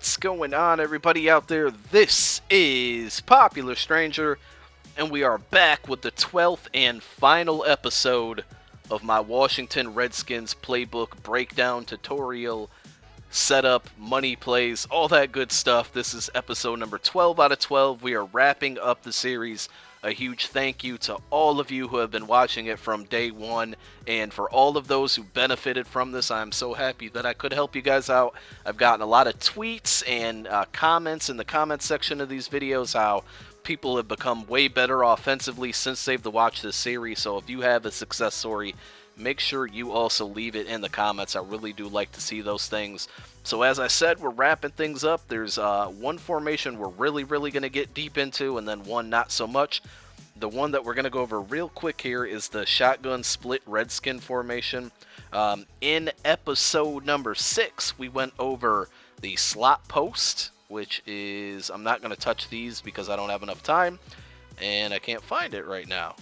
What's going on, everybody out there? This is Popular Stranger, and we are back with the 12th and final episode of my Washington Redskins Playbook breakdown tutorial, setup, money plays, all that good stuff. This is episode number 12 out of 12. We are wrapping up the series. A huge thank you to all of you who have been watching it from day one, and for all of those who benefited from this. I'm so happy that I could help you guys out. I've gotten a lot of tweets and comments in the comments section of these videos how people have become way better offensively since they've watched this series. So if you have a success story, make sure you also leave it in the comments. I really do like to see those things. So as I said, we're wrapping things up. There's one formation we're really going to get deep into, and then one not so much. The one that we're going to go over real quick here is the shotgun split redskin formation. In episode number 6, we went over the slot post, which is, I'm not going to touch these because I don't have enough time, and I can't find it right now.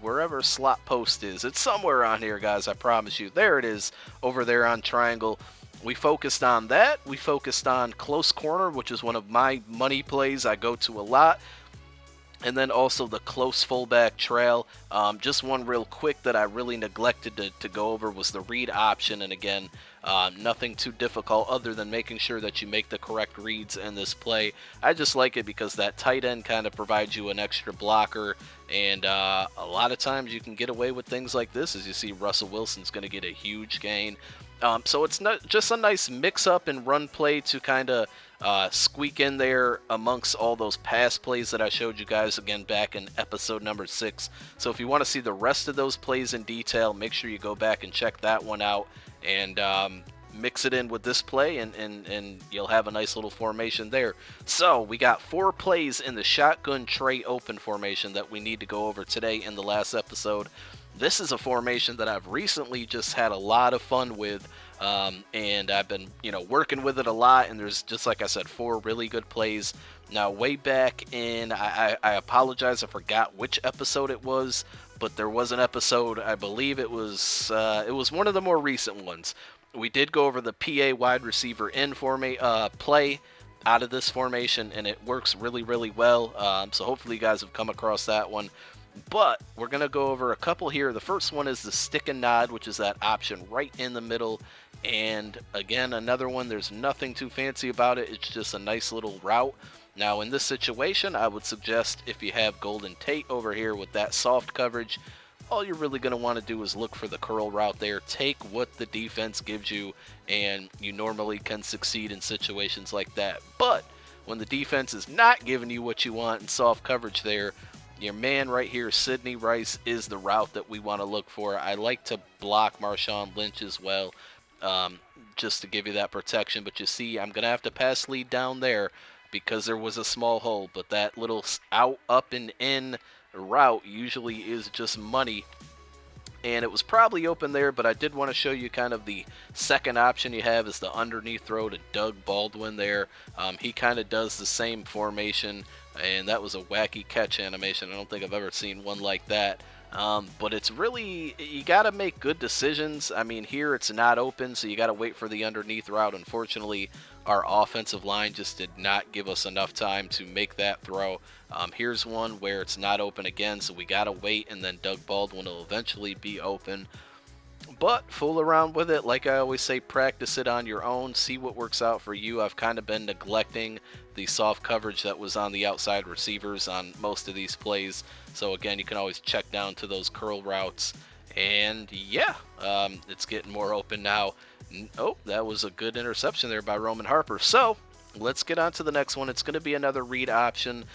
Wherever slot post is, it's somewhere on here, guys, I promise you. There it is, over there on triangle. We focused on that. We focused on close corner, which is one of my money plays I go to a lot. And then also the close fullback trail. Just one real quick that I really neglected to go over was the read option. And again, nothing too difficult other than making sure that you make the correct reads in this play. I just like it because that tight end kind of provides you an extra blocker. And a lot of times you can get away with things like this. As you see, Russell Wilson's going to get a huge gain. So it's not just a nice mix-up and run play to kind of squeak in there amongst all those pass plays that I showed you guys again back in episode number 6. So if you want to see the rest of those plays in detail, make sure you go back and check that one out and mix it in with this play, and you'll have a nice little formation there. So we got 4 plays in the shotgun tray open formation that we need to go over today in the last episode. This is a formation that I've recently just had a lot of fun with, and I've been, working with it a lot, and there's, just like I said, 4 really good plays. Now, way back in, I apologize, I forgot which episode it was, but there was an episode, I believe it was one of the more recent ones. We did go over the PA wide receiver in play out of this formation, and it works really well, so hopefully you guys have come across that one. But we're going to go over a couple here. The first one is the stick and nod, which is that option right in the middle. And again, another one, there's nothing too fancy about it. It's just a nice little route. Now, in this situation, I would suggest if you have Golden Tate over here with that soft coverage, all you're really going to want to do is look for the curl route there. Take what the defense gives you, and you normally can succeed in situations like that. But when the defense is not giving you what you want in soft coverage there, your man right here, Sidney Rice, is the route that we want to look for. I like to block Marshawn Lynch as well, just to give you that protection. But you see, I'm going to have to pass lead down there because there was a small hole. But that little out, up, and in route usually is just money. And it was probably open there, but I did want to show you kind of the second option you have is the underneath throw to Doug Baldwin there. He kind of does the same formation, and that was a wacky catch animation. I don't think I've ever seen one like that. But it's really, you got to make good decisions. I mean, here it's not open, so you got to wait for the underneath route. Unfortunately, our offensive line just did not give us enough time to make that throw. Here's one where it's not open again, so we got to wait, and then Doug Baldwin will eventually be open. But fool around with it. Like I always say, practice it on your own. See what works out for you. I've kind of been neglecting the soft coverage that was on the outside receivers on most of these plays. So again, you can always check down to those curl routes. And yeah, it's getting more open now. Oh, that was a good interception there by Roman Harper. So let's get on to the next one. It's going to be another read option.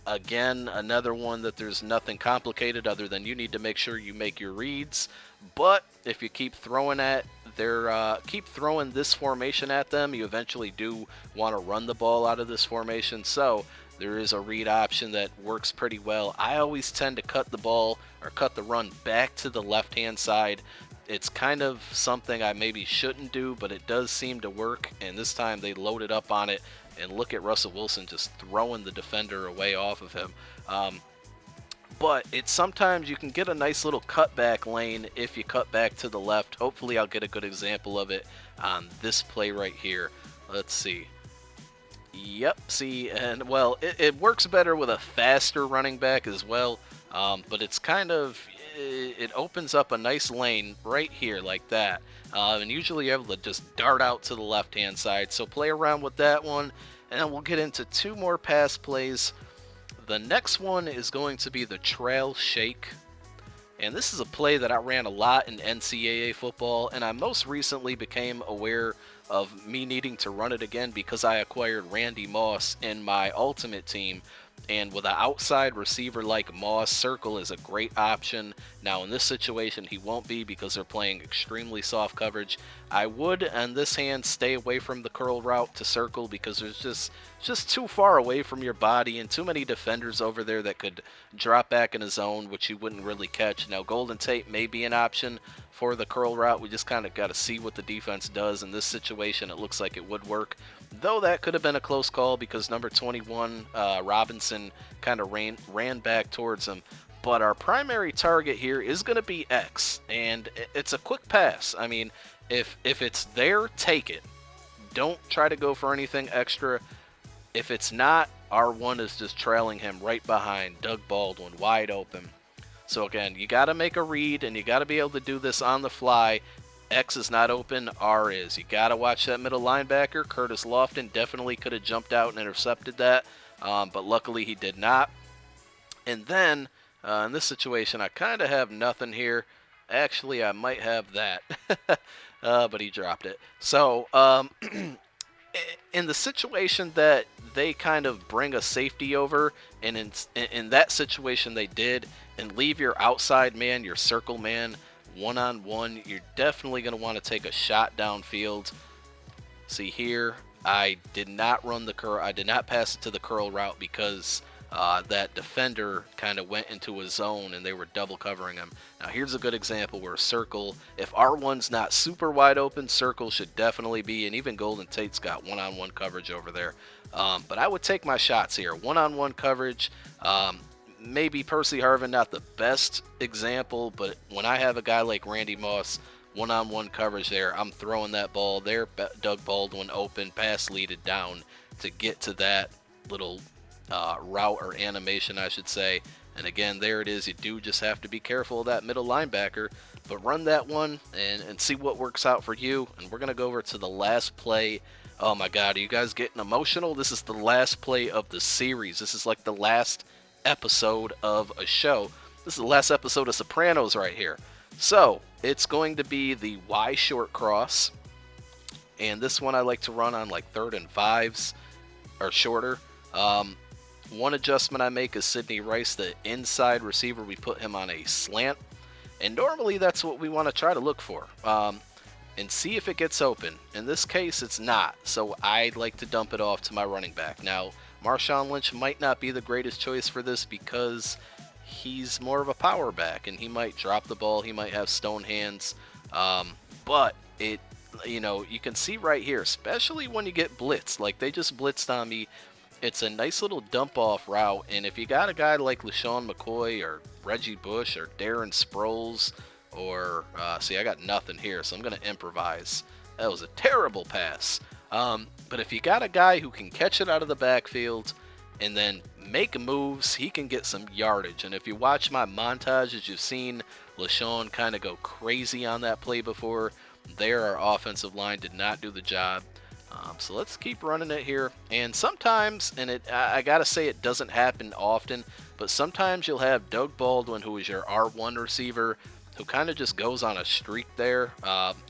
Again, another one that there's nothing complicated other than you need to make sure you make your reads. But if you keep throwing this formation at them, you eventually do want to run the ball out of this formation. So there is a read option that works pretty well. I always tend to cut the ball or cut the run back to the left-hand side. It's kind of something I maybe shouldn't do, but it does seem to work. And this time they loaded up on it. And look at Russell Wilson just throwing the defender away off of him. But it's sometimes you can get a nice little cutback lane if you cut back to the left. Hopefully I'll get a good example of it on this play right here. Let's see. Yep, see, and well, it works better with a faster running back as well, but it's kind of, it opens up a nice lane right here like that. And usually you're able to just dart out to the left-hand side, so play around with that one, and then we'll get into two more pass plays. The next one is going to be the trail shake. And this is a play that I ran a lot in NCAA football, and I most recently became aware of me needing to run it again because I acquired Randy Moss in my ultimate team. And with an outside receiver like Moss, circle is a great option. Now, in this situation, he won't be because they're playing extremely soft coverage. I would, on this hand, stay away from the curl route to circle because there's just too far away from your body and too many defenders over there that could drop back in a zone, which you wouldn't really catch. Now, Golden Tate may be an option for the curl route. We just kind of got to see what the defense does. In this situation, it looks like it would work. Though that could have been a close call because number 21, Robinson, kind of ran back towards him. But our primary target here is going to be X, and it's a quick pass. I mean, if it's there, take it. Don't try to go for anything extra. If it's not, R1 is just trailing him right behind Doug Baldwin, wide open. So again, you got to make a read, and you got to be able to do this on the fly. X is not open, R is. You got to watch that middle linebacker. Curtis Lofton definitely could have jumped out and intercepted that, but luckily he did not. And then, in this situation, I kind of have nothing here. Actually, I might have that, but he dropped it. So, in the situation that they kind of bring a safety over, and in that situation they did, and leave your outside man, your circle man, one-on-one, you're definitely going to want to take a shot downfield. See here, I did not run the curl. I did not pass it to the curl route because that defender kind of went into a zone and they were double covering him. Now here's a good example where circle, if R1's not super wide open, circle should definitely be, and even Golden Tate's got one-on-one coverage over there. But I would take my shots here. One-on-one coverage. Maybe Percy Harvin, not the best example, but when I have a guy like Randy Moss, one-on-one coverage there, I'm throwing that ball there. Doug Baldwin open, pass leaded down to get to that little route or animation, I should say. And again, there it is. You do just have to be careful of that middle linebacker, but run that one and see what works out for you. And we're going to go over to the last play. Oh my God, are you guys getting emotional? This is the last play of the series. This is like the last episode of a show. This is the last episode of Sopranos right here. So it's going to be the Y short cross, and this one I like to run on like 3rd and 5s or shorter. One adjustment I make is Sidney Rice, the inside receiver. We put him on a slant, and normally that's what we want to try to look for, and see if it gets open. In this case, it's not, so I like to dump it off to my running back. Now, Marshawn Lynch might not be the greatest choice for this because he's more of a power back, and he might drop the ball. He might have stone hands, but it, you can see right here, especially when you get blitzed, like they just blitzed on me. It's a nice little dump-off route, and if you got a guy like LaShawn McCoy or Reggie Bush or Darren Sproles, or, see, I got nothing here, so I'm going to improvise. That was a terrible pass. But if you got a guy who can catch it out of the backfield and then make moves, he can get some yardage. And if you watch my montages, you've seen LaShawn kind of go crazy on that play before. There, our offensive line did not do the job. So let's keep running it here. And sometimes, and I got to say it doesn't happen often, but sometimes you'll have Doug Baldwin, who is your R1 receiver, who kind of just goes on a streak there.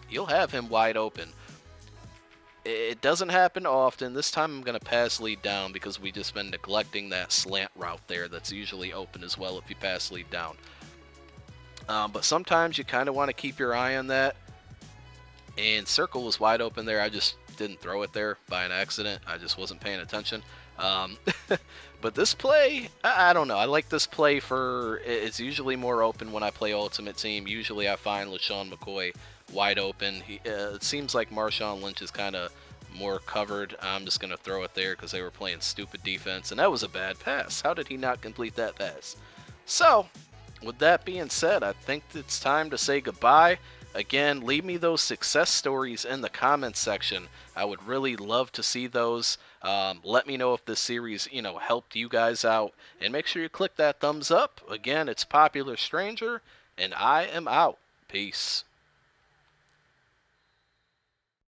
You'll have him wide open. It doesn't happen often. This time I'm going to pass lead down because we just been neglecting that slant route there that's usually open as well if you pass lead down. But sometimes you kind of want to keep your eye on that. And circle was wide open there. I just didn't throw it there by an accident. I just wasn't paying attention. But this play, I don't know. I like this play for, it's usually more open when I play Ultimate Team. Usually I find LaShawn McCoy wide open. It seems like Marshawn Lynch is kind of more covered. I'm just going to throw it there because they were playing stupid defense. And that was a bad pass. How did he not complete that pass? So, with that being said, I think it's time to say goodbye. Again, leave me those success stories in the comments section. I would really love to see those. Let me know if this series, helped you guys out. And make sure you click that thumbs up. Again, it's Popular Stranger, and I am out. Peace.